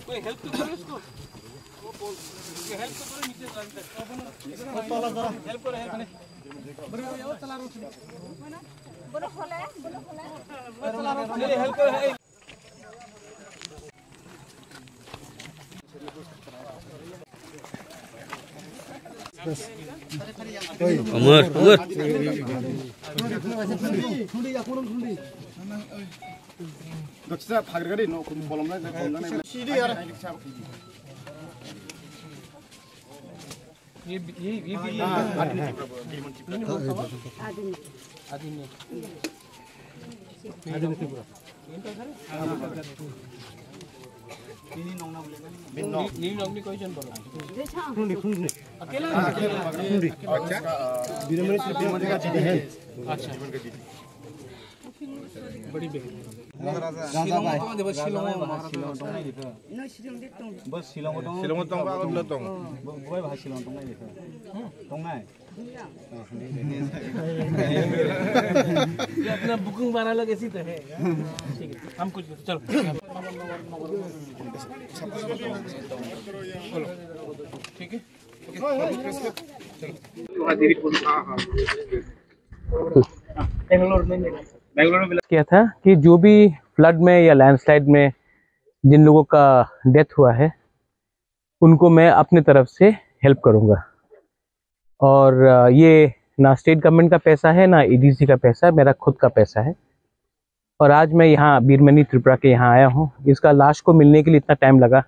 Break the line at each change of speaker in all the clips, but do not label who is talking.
कोई हेल्प तो करो इसको, हेल्प तो करो नीचे हेल्प करो हेल्प करो।
अमर अमर
दक्षिणा फागरगड़ी नो कॉलम में सीधी यार
ये भी बड़ी अपना बुकिंग बना लगे इसी तरह ठीक है हम कुछ चलो ठीक है बेंगलोर में किया था कि जो भी फ्लड में या लैंडस्लाइड में जिन लोगों का डेथ हुआ है उनको मैं अपने तरफ से हेल्प करूंगा। और ये ना स्टेट गवर्नमेंट का पैसा है ना ईडीसी का पैसा है, मेरा खुद का पैसा है। और आज मैं यहाँ वीरमणि त्रिपुरा के यहाँ आया हूँ। इसका लाश को मिलने के लिए इतना टाइम लगा,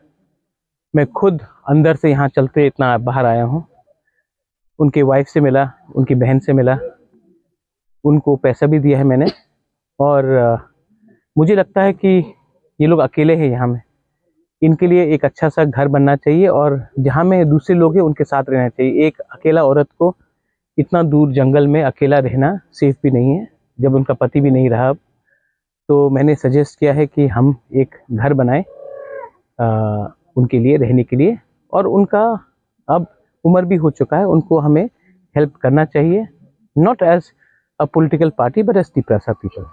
मैं खुद अंदर से यहाँ चलते इतना बाहर आया हूँ। उनके वाइफ से मिला, उनकी बहन से मिला, उनको पैसा भी दिया है मैंने। और मुझे लगता है कि ये लोग अकेले हैं यहाँ में, इनके लिए एक अच्छा सा घर बनना चाहिए और जहाँ में दूसरे लोग हैं उनके साथ रहना चाहिए। एक अकेला औरत को इतना दूर जंगल में अकेला रहना सेफ भी नहीं है, जब उनका पति भी नहीं रहा। तो मैंने सजेस्ट किया है कि हम एक घर बनाएं उनके लिए रहने के लिए। और उनका अब उम्र भी हो चुका है, उनको हमें हेल्प करना चाहिए, not as a political party but as Tripura people.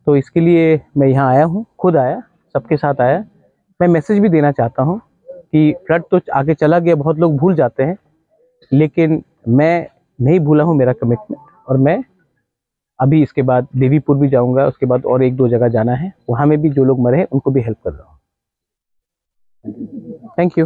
तो इसके लिए मैं यहाँ आया हूँ, खुद आया, सबके साथ आया। मैं मैसेज भी देना चाहता हूँ कि फ्लड तो आगे चला गया, बहुत लोग भूल जाते हैं, लेकिन मैं नहीं भूला हूँ मेरा कमिटमेंट। और मैं अभी इसके बाद देवीपुर भी जाऊँगा, उसके बाद और 1-2 जगह जाना है, वहाँ में भी जो लोग मरे हैं उनको भी हेल्प कर रहा हूँ। Thank you.